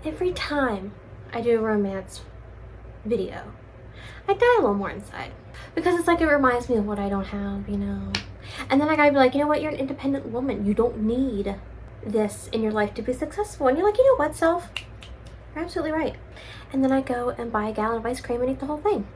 every time I do a romance video, I die a little more inside. Because it's like it reminds me of what I don't have, you know? And then I gotta be like, you know what? You're an independent woman. You don't need this in your life to be successful. And you're like, you know what, self? You're absolutely right. And then I go and buy a gallon of ice cream and eat the whole thing.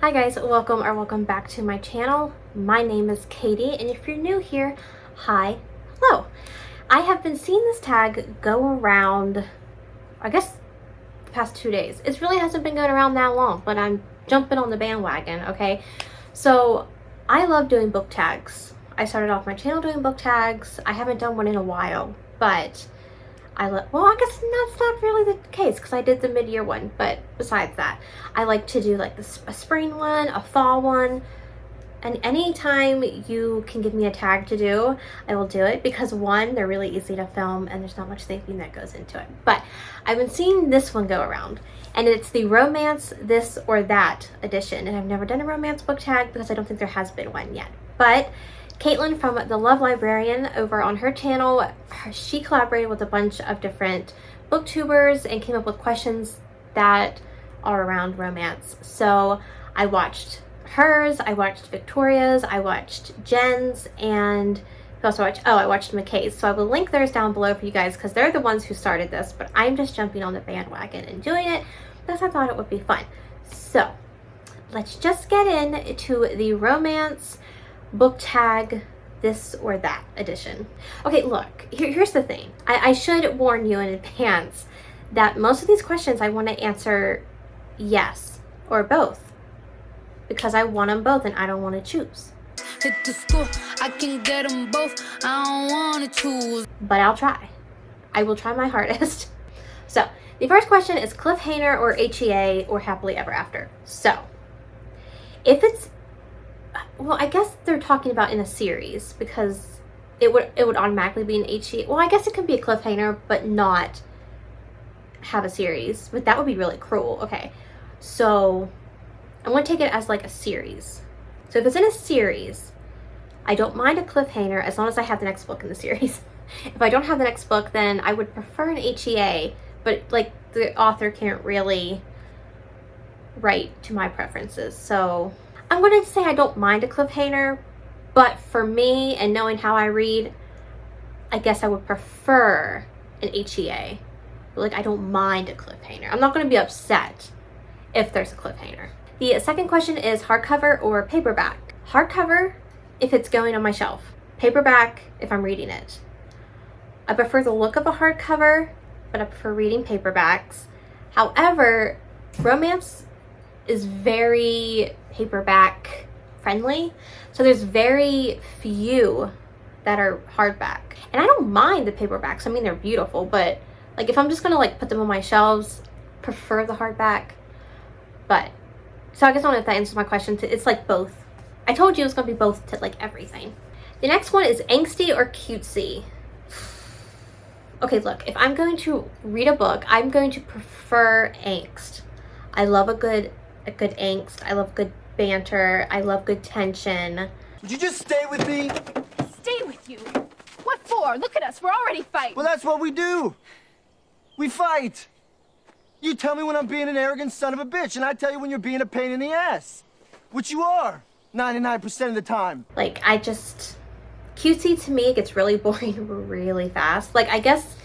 Hi guys, welcome back to my channel. My name is Katie, and if you're new here, hi, hello. I have been seeing this tag go around, I guess, the past 2 days. It really hasn't been going around that long, but I'm jumping on the bandwagon, okay? So, I love doing book tags. I started off my channel doing book tags. I haven't done one in a while, but well, I guess that's not really the case because I did the mid-year one, but besides that, I like to do like a spring one, a fall one, and anytime you can give me a tag to do, I will do it because one, they're really easy to film and there's not much thinking that goes into it. But I've been seeing this one go around, and it's the romance this or that edition, and I've never done a romance book tag because I don't think there has been one yet. But Caitlin from The Love Librarian over on her channel, she collaborated with a bunch of different booktubers and came up with questions that are around romance. So I watched hers, I watched Victoria's, I watched Jen's, and I watched McKay's. So I will link theirs down below for you guys because they're the ones who started this, but I'm just jumping on the bandwagon and doing it because I thought it would be fun. So let's just get into the romance book tag this or that edition. Okay, look, here's the thing. I should warn you in advance that most of these questions I want to answer yes or both because I want them both and I don't want to choose. Hit the school, I can get them both, I don't want to choose. But I'll try. I will try my hardest. So, the first question is Cliffhanger or HEA or Happily Ever After. So, if it's, well, I guess they're talking about in a series because it would automatically be an HEA. Well, I guess it could be a cliffhanger but not have a series, but that would be really cruel. Okay, so I'm going to take it as like a series. So if it's in a series, I don't mind a cliffhanger as long as I have the next book in the series. If I don't have the next book, then I would prefer an HEA, but like the author can't really write to my preferences. So I'm going to say I don't mind a cliffhanger, but for me and knowing how I read, I guess I would prefer an HEA. Like, I don't mind a cliffhanger. I'm not going to be upset if there's a cliffhanger. The second question is hardcover or paperback. Hardcover if it's going on my shelf. Paperback if I'm reading it. I prefer the look of a hardcover, but I prefer reading paperbacks. However, romance is very paperback friendly, so there's very few that are hardback, and I don't mind the paperbacks. I mean, they're beautiful, but like if I'm just gonna like put them on my shelves, prefer the hardback. But so I guess I don't know if that answers my question. It's like both. I told you it was gonna be both to like everything. The next one is Angsty or Cutesy. Okay, look, if I'm going to read a book, I'm going to prefer angst. I love a good angst. I love good banter. I love good tension. Would you just stay with me? Stay with you? What for? Look at us, we're already fighting. Well, that's what we do. We fight. You tell me when I'm being an arrogant son of a bitch, and I tell you when you're being a pain in the ass. Which you are, 99% of the time. Like, Cutesy to me gets really boring really fast. Like, I guess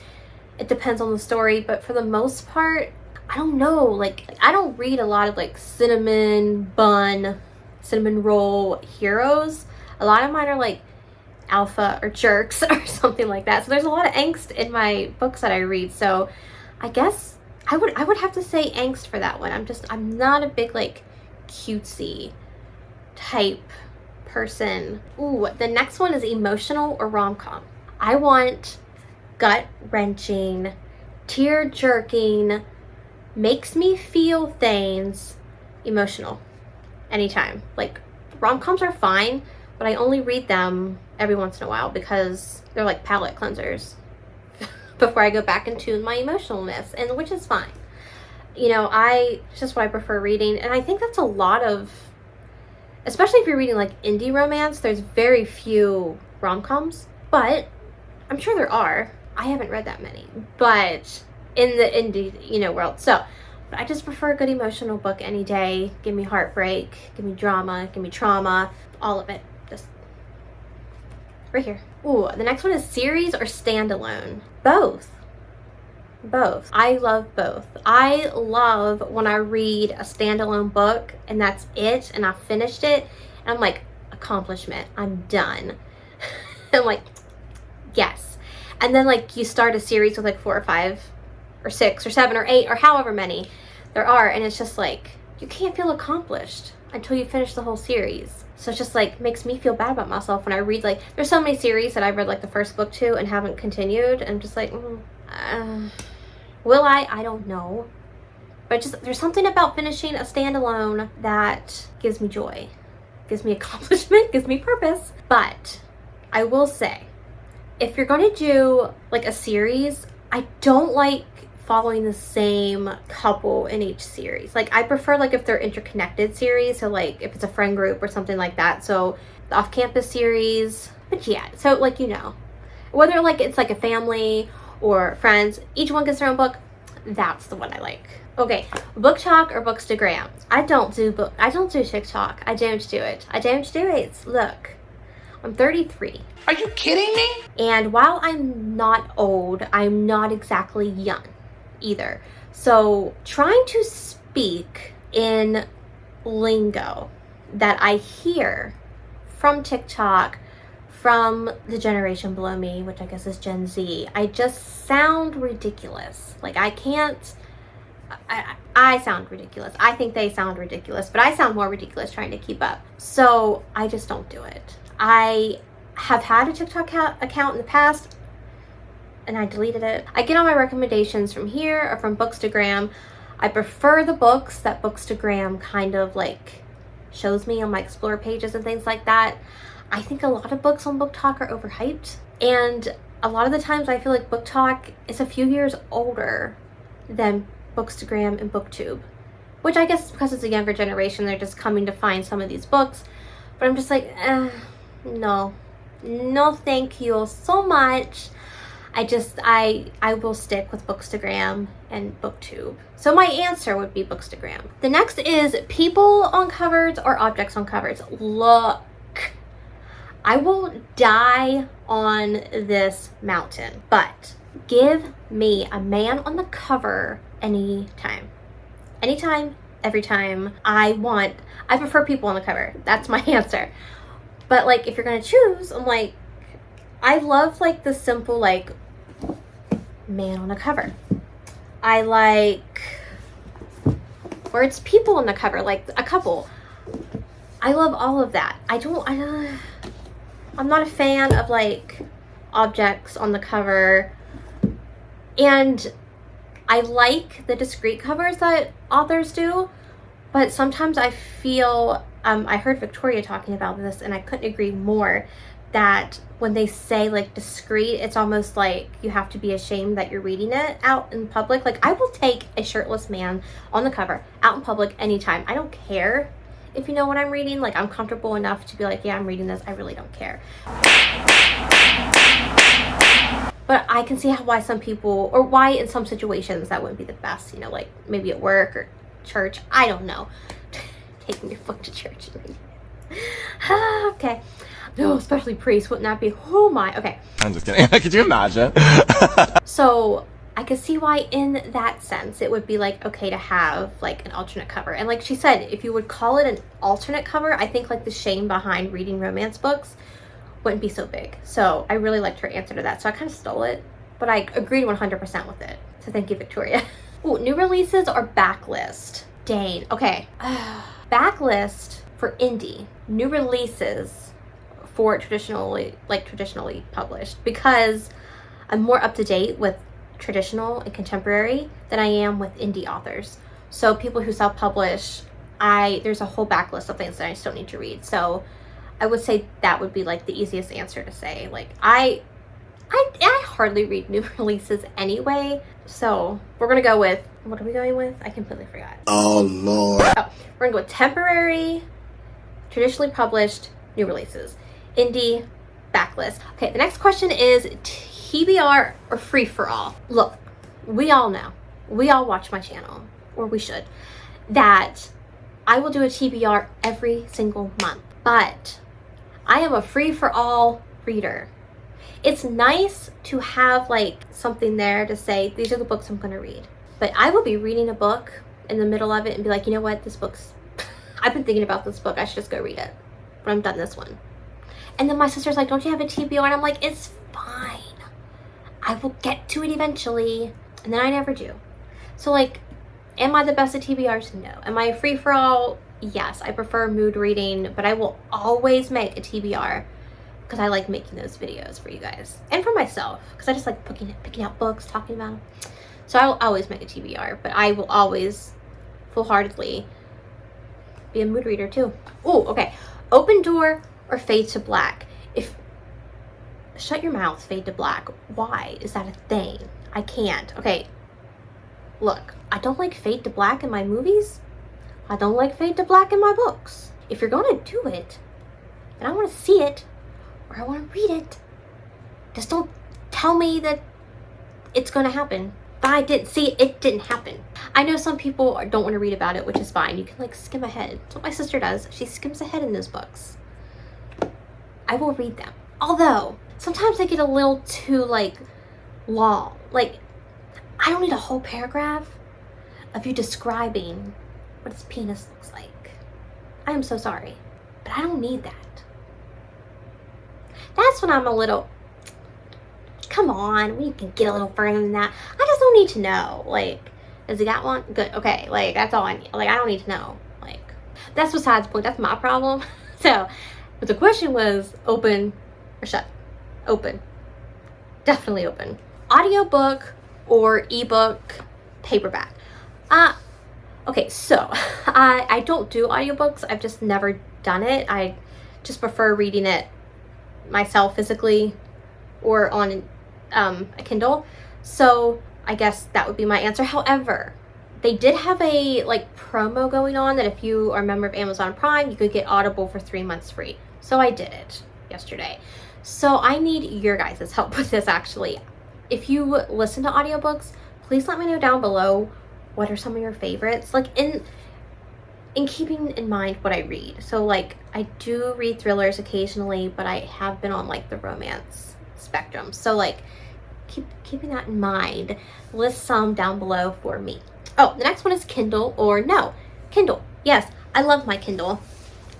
it depends on the story, but for the most part, I don't know, like I don't read a lot of like cinnamon roll heroes. A lot of mine are like alpha or jerks or something like that. So there's a lot of angst in my books that I read. So I guess I would have to say angst for that one. I'm not a big like cutesy type person. Ooh, the next one is emotional or rom-com. I want gut-wrenching, tear-jerking, makes me feel things, emotional anytime. Like, rom-coms are fine, but I only read them every once in a while because they're like palate cleansers before I go back into my emotionalness, and which is fine. You know, it's just what I prefer reading. And I think that's a lot of, especially if you're reading like indie romance, there's very few rom-coms. But I'm sure there are. I haven't read that many. But in the indie, you know, world. So, but I just prefer a good emotional book any day. Give me heartbreak, give me drama, give me trauma, all of it. Just right here. Ooh, the next one is series or standalone. Both. Both. I love both. I love when I read a standalone book and that's it and I finished it and I'm like, accomplishment, I'm done. I'm like, yes. And then like you start a series with like 4 or 5 or 6 or 7 or 8 or however many there are, and it's just like you can't feel accomplished until you finish the whole series. So it's just like makes me feel bad about myself when I read, like, there's so many series that I've read like the first book to and haven't continued, and I'm just like will I don't know, but just there's something about finishing a standalone that gives me joy, gives me accomplishment, gives me purpose. But I will say, if you're going to do like a series, I don't like following the same couple in each series. Like I prefer like if they're interconnected series, so like if it's a friend group or something like that. So the off-campus series, but yeah, so like, you know, whether like it's like a family or friends, each one gets their own book, that's the one I like. Okay, Booktok or Bookstagram. I don't do TikTok. I don't do it. Look, I'm 33. Are you kidding me? And while I'm not old, I'm not exactly young either. So trying to speak in lingo that I hear from TikTok, from the generation below me, which I guess is Gen Z, I just sound ridiculous. Like I sound ridiculous. I think they sound ridiculous, but I sound more ridiculous trying to keep up. So I just don't do it. I have had a TikTok account in the past and I deleted it. I get all my recommendations from here or from Bookstagram. I prefer the books that Bookstagram kind of like shows me on my explore pages and things like that. I think a lot of books on Booktok are overhyped, and a lot of the times I feel like Booktok is a few years older than Bookstagram and Booktube, which I guess is because it's a younger generation, they're just coming to find some of these books. But I'm just like, no thank you so much. I will stick with Bookstagram and Booktube. So my answer would be Bookstagram. The next is people on covers or objects on covers. Look, I will die on this mountain, but give me a man on the cover anytime, every time. I prefer people on the cover. That's my answer. But like, if you're gonna choose, I'm like, I love like the simple like man on the cover. I like where it's people on the cover, like a couple. I love all of that. I'm not a fan of like objects on the cover, and I like the discreet covers that authors do, but sometimes I feel, I heard Victoria talking about this and I couldn't agree more, that when they say like discreet, it's almost like you have to be ashamed that you're reading it out in public. Like I will take a shirtless man on the cover out in public anytime. I don't care if you know what I'm reading. Like I'm comfortable enough to be like, yeah, I'm reading this. I really don't care. But I can see why some people, or why in some situations that wouldn't be the best, you know, like maybe at work or church. I don't know. Taking your book to church and reading it. Okay. No, especially priests. Wouldn't that be, oh my, okay. I'm just kidding. Could you imagine? So I could see why in that sense it would be like okay to have like an alternate cover. And like she said, if you would call it an alternate cover, I think like the shame behind reading romance books wouldn't be so big. So I really liked her answer to that. So I kind of stole it, but I agreed 100% with it. So thank you, Victoria. Ooh, new releases or backlist? Dang. Okay. Backlist for indie. New releases for traditionally published, because I'm more up to date with traditional and contemporary than I am with indie authors. So people who self-publish, there's a whole backlist of things that I just don't need to read. So I would say that would be like the easiest answer to say. Like I hardly read new releases anyway. So we're gonna go with What are we going with? I completely forgot. Oh, Lord. Oh, we're gonna go with temporary, traditionally published, new releases, indie, backlist. Okay, the next question is TBR or free for all? Look, we all know, we all watch my channel, or we should, that I will do a TBR every single month, but I am a free for all reader. It's nice to have like something there to say, these are the books I'm gonna read. But I will be reading a book in the middle of it and be like, you know what, this book's, I've been thinking about this book, I should just go read it. But I'm done this one. And then my sister's like, don't you have a TBR? And I'm like, it's fine. I will get to it eventually. And then I never do. So like, am I the best at TBRs? No. Am I a free-for-all? Yes. I prefer mood reading, but I will always make a TBR because I like making those videos for you guys. And for myself, because I just like picking out books, talking about them. So I will always make a TBR, but I will always full-heartedly be a mood reader too. Oh, okay. Open door or fade to black? Shut your mouth, fade to black. Why is that a thing? I can't. Okay. Look, I don't like fade to black in my movies. I don't like fade to black in my books. If you're gonna do it, and I want to see it, or I want to read it, just don't tell me that it's gonna happen. But I didn't see it, it didn't happen. I know some people don't want to read about it, which is fine. You can like skim ahead. That's what my sister does. She skims ahead in those books. I will read them. Although, sometimes they get a little too like long. Like, I don't need a whole paragraph of you describing what his penis looks like. I am so sorry, but I don't need that. That's when I'm a little, come on, we can get a little further than that. I just don't need to know. Like, has he got one? Good, okay, like, that's all I need. Like, I don't need to know. Like, that's besides the point. That's my problem. So, but the question was open or shut? Open. Definitely open. Audiobook or ebook, paperback. Okay, so I don't do audiobooks. I've just never done it. I just prefer reading it myself physically or on a Kindle. So I guess that would be my answer. However, they did have a like promo going on that if you are a member of Amazon Prime, you could get Audible for 3 months free. So I did it yesterday. So I need your guys' help with this actually. If you listen to audiobooks, please let me know down below what are some of your favorites. Like in keeping in mind what I read. So like I do read thrillers occasionally, but I have been on like the romance spectrum. So like keeping that in mind, list some down below for me. Oh, the next one is Kindle or no. Kindle. Yes, I love my Kindle.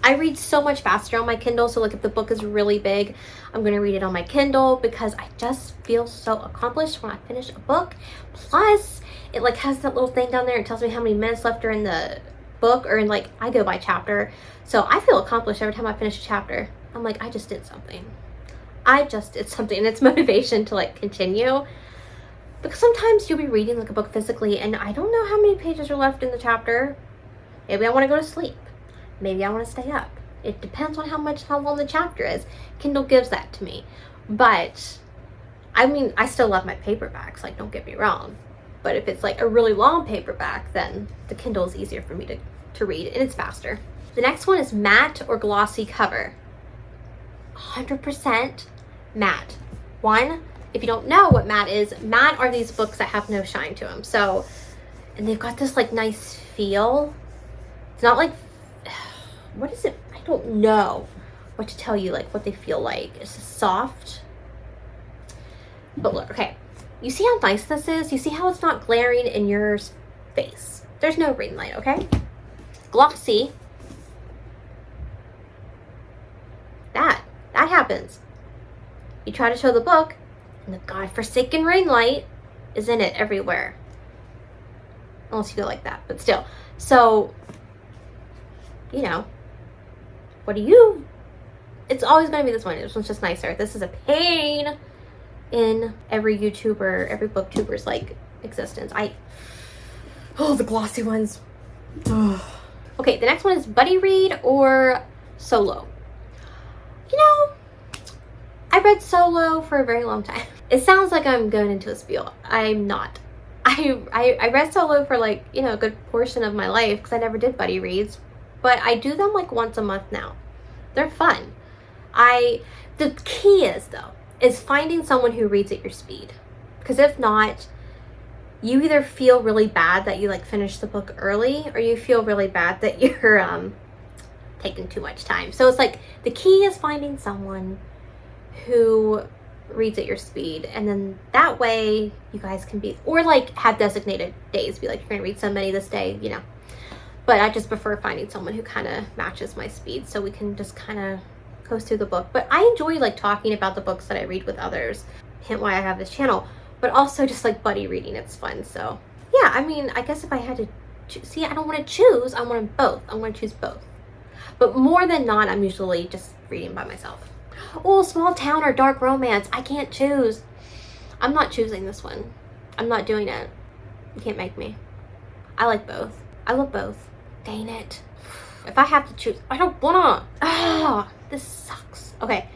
I read so much faster on my Kindle. So like if the book is really big, I'm going to read it on my Kindle because I just feel so accomplished when I finish a book. Plus, it like has that little thing down there. It tells me how many minutes left are in the book, or in like, I go by chapter. So I feel accomplished every time I finish a chapter. I'm like, I just did something. I just did something. And it's motivation to like continue. Because sometimes you'll be reading like a book physically and I don't know how many pages are left in the chapter. Maybe I want to go to sleep. Maybe I want to stay up. It depends on how long the chapter is. Kindle gives that to me. But, I mean, I still love my paperbacks, like, don't get me wrong. But if it's like a really long paperback, then the Kindle is easier for me to read, and it's faster. The next one is matte or glossy cover. 100% matte. One, if you don't know what matte is, matte are these books that have no shine to them. So, and they've got this like nice feel. It's not like, what is it? I don't know what to tell you, like what they feel like. It's just soft. But look, okay. You see how nice this is? You see how it's not glaring in your face? There's no ring light, okay? Glossy. That happens. You try to show the book, and the godforsaken ring light is in it everywhere. Unless you go like that, but still. So, you know, what do you? It's always going to be this one. This one's just nicer. This is a pain in every YouTuber, every booktuber's like existence. Oh, the glossy ones. Okay, the next one is buddy read or solo. You know, I read solo for a very long time. It sounds like I'm going into a spiel. I'm not. I read solo for like, you know, a good portion of my life because I never did buddy reads, but I do them like once a month now. They're fun. The key is finding someone who reads at your speed, because if not, you either feel really bad that you like finished the book early, or you feel really bad that you're taking too much time. So it's like the key is finding someone who reads at your speed, and then that way you guys can be, or like have designated days, be like, you're gonna read so many this day, you know. But I just prefer finding someone who kind of matches my speed, so we can just kind of go through the book. But I enjoy like talking about the books that I read with others, hence why I have this channel, but also just like buddy reading, it's fun. So yeah, I mean, I guess if I had to see, I don't want to choose, I want both. I want to choose both, but more than not, I'm usually just reading by myself. Oh, small town or dark romance, I can't choose. I'm not choosing this one. I'm not doing it. You can't make me. I like both. I love both. Dang it. If I have to choose, I don't wanna. Ah, this sucks. Okay.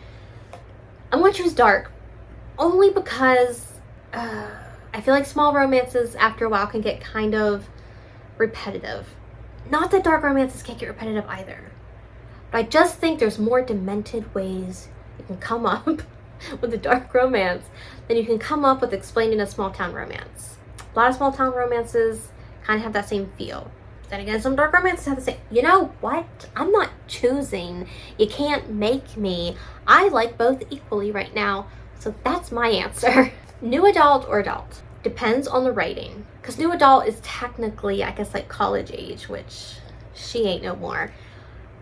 I'm gonna choose dark. Only because I feel like small romances after a while can get kind of repetitive. Not that dark romances can't get repetitive either. But I just think there's more demented ways you can come up with a dark romance than you can come up with explaining a small town romance. A lot of small town romances kind of have that same feel. Then again, some dark romances have the same. You know what? I'm not choosing. You can't make me. I like both equally right now. So that's my answer. New adult or adult? Depends on the writing. Because new adult is technically, I guess, like college age, which she ain't no more.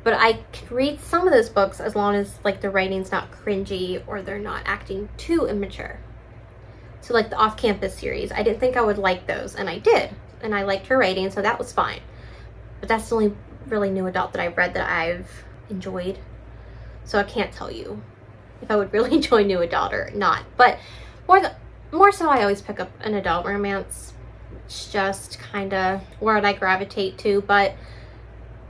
But I can read some of those books as long as like the writing's not cringy or they're not acting too immature. So like the off-campus series, I didn't think I would like those, and I did. And I liked her writing, so that was fine. But that's the only really new adult that I've read that I've enjoyed. So I can't tell you if I would really enjoy new adult or not. But more so I always pick up an adult romance. It's just kind of where I gravitate to, but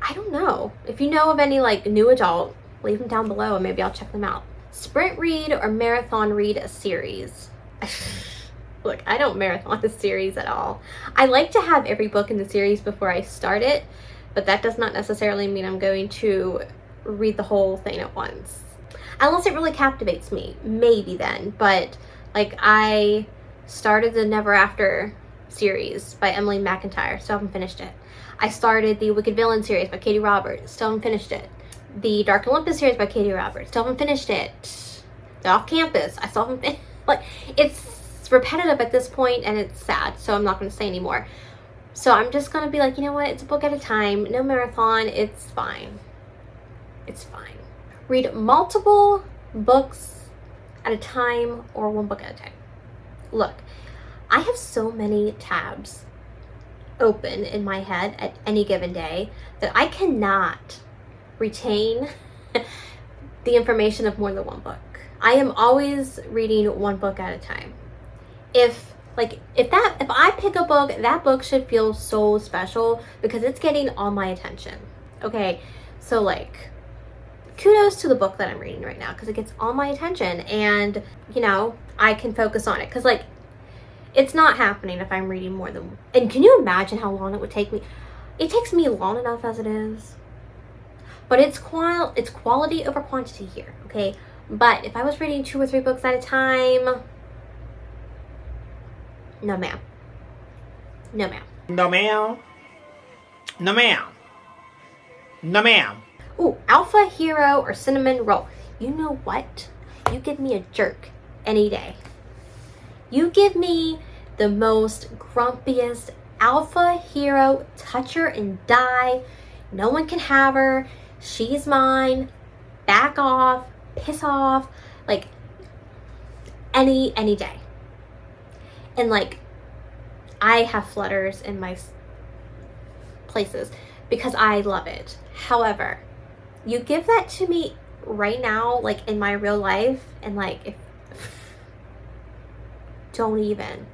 I don't know. If you know of any like new adult, leave them down below and maybe I'll check them out. Sprint read or marathon read a series? Look, I don't marathon a series at all. I like to have every book in the series before I start it, but that does not necessarily mean I'm going to read the whole thing at once. Unless it really captivates me, maybe then. But like I started the Never After series by Emily McIntyre, still haven't finished it. I started the Wicked Villain series by Katie Roberts, still haven't finished it. The Dark Olympus series by Katie Roberts, still haven't finished it. The Off Campus, I still haven't finished. Like, it's repetitive at this point and it's sad, so I'm not going to say anymore. So I'm just going to be like, you know what, it's a book at a time, no marathon, it's fine. It's fine. Read multiple books at a time or one book at a time. Look, I have so many tabs open in my head at any given day that I cannot retain the information of more than one book. I am always reading one book at a time. If I pick a book, that book should feel so special because it's getting all my attention. Okay, so like, kudos to the book that I'm reading right now because it gets all my attention and, you know, I can focus on it. Because like, it's not happening if I'm reading more than, and can you imagine how long it would take me? It takes me long enough as it is. But it's quality over quantity here, okay? But if I was reading 2 or 3 books at a time, no ma'am. No ma'am. No ma'am. No ma'am. No ma'am. Ooh, alpha, hero, or cinnamon roll. You know what? You give me a jerk any day. You give me the most grumpiest alpha hero, touch her and die. No one can have her. She's mine. Back off. Piss off. Like, any day. And like, I have flutters in my places because I love it. However, you give that to me right now, like in my real life, and like, if don't even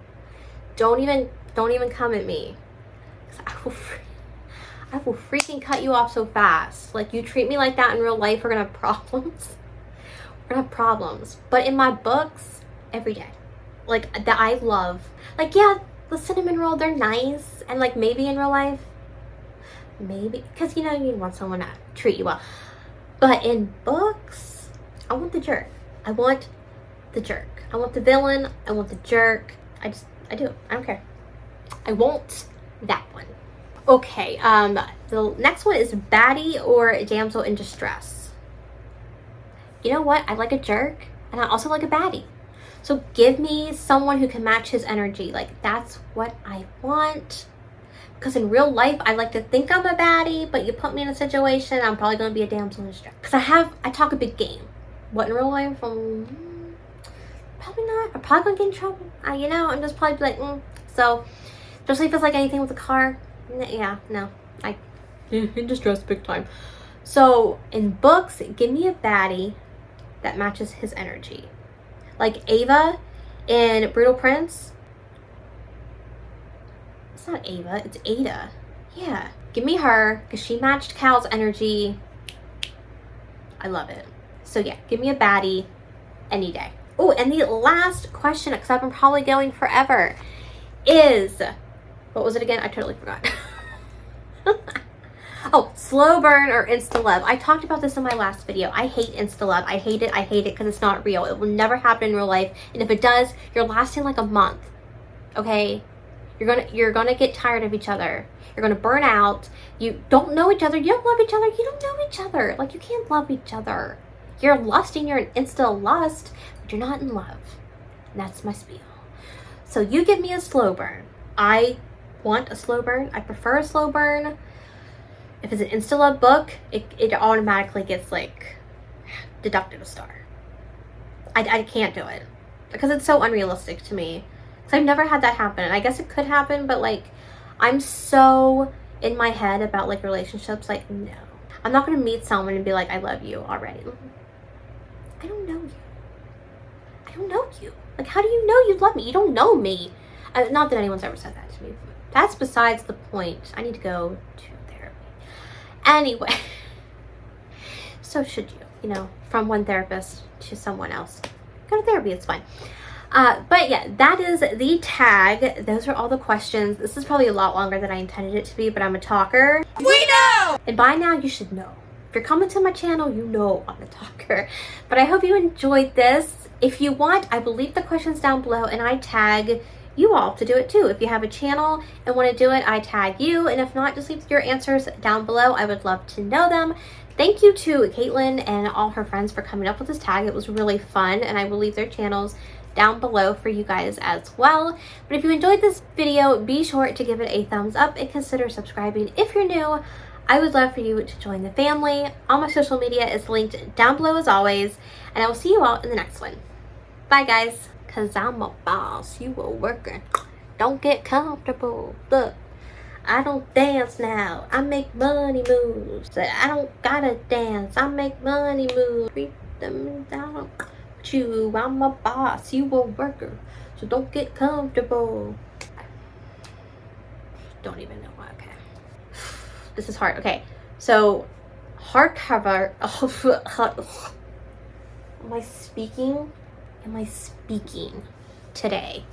come at me. I will freaking cut you off so fast. Like, you treat me like that in real life, we're gonna have problems. We're gonna have problems. But in my books, every day. Like, that I love. Like, yeah, the cinnamon roll, they're nice. And like maybe in real life, maybe, because you know, you want someone to treat you well. But in books, I want the jerk. I want the jerk. I want the villain. I want the jerk. I do. I don't care. I want that one. Okay, the next one is baddie or damsel in distress. You know what? I like a jerk and I also like a baddie. So give me someone who can match his energy. Like, that's what I want. Because in real life, I like to think I'm a baddie, but you put me in a situation, I'm probably going to be a damsel in distress. Because I talk a big game. What, in real life? Probably not. I'm probably going to get in trouble. You know, I'm just probably like, So, especially if it's like anything with a car. Yeah, no. In distress big time. So, in books, give me a baddie that matches his energy. Like Ava in Brutal Prince. It's not Ava, it's Ada. Yeah, give me her because she matched Cal's energy. I love it. So yeah, give me a baddie any day. Oh, and the last question, because I've been probably going forever, is, what was it again? I totally forgot. Oh, slow burn or instalove. I talked about this in my last video. I hate instalove. I hate it because it's not real. It will never happen in real life. And if it does, you're lasting like a month. Okay? You're gonna get tired of each other. You're gonna burn out. You don't know each other. You don't love each other. You don't know each other. Like, you can't love each other. You're lusting. You're an insta lust, but you're not in love. And that's my spiel. So you give me a slow burn. I want a slow burn. I prefer a slow burn. If it's an instalove book, it automatically gets like deducted a star. I can't do it because it's so unrealistic to me. So I've never had that happen, and I guess it could happen, but like, I'm so in my head about like relationships. Like, no, I'm not gonna meet someone and be like, I love you already. I don't know you. I don't know you. Like, how do you know you love me? You don't know me. Not that anyone's ever said that to me. That's besides the point. I need to go to therapy. Anyway, so should you. You know, from one therapist to someone else. Go to therapy, it's fine. But yeah, that is the tag. Those are all the questions. This is probably a lot longer than I intended it to be, but I'm a talker. We know! And by now, you should know. If you're coming to my channel, you know I'm a talker. But I hope you enjoyed this. If you want, I will leave the questions down below, and I tag you all to do it too. If you have a channel and want to do it, I tag you. And if not, just leave your answers down below. I would love to know them. Thank you to Caitlin and all her friends for coming up with this tag. It was really fun, and I will leave their channels down below for you guys as well. But if you enjoyed this video, be sure to give it a thumbs up and consider subscribing if you're new. I would love for you to join the family. All my social media is linked down below as always, and I will see you all in the next one. Bye guys. Cause I'm a boss, you a worker. Don't get comfortable. Look, I don't dance now. I make money moves. I don't gotta dance. I make money moves. Treat them down. You, I'm a boss, you a worker. So don't get comfortable. Don't even know why. Okay. This is hard. Okay. So hardcover. Am I speaking today?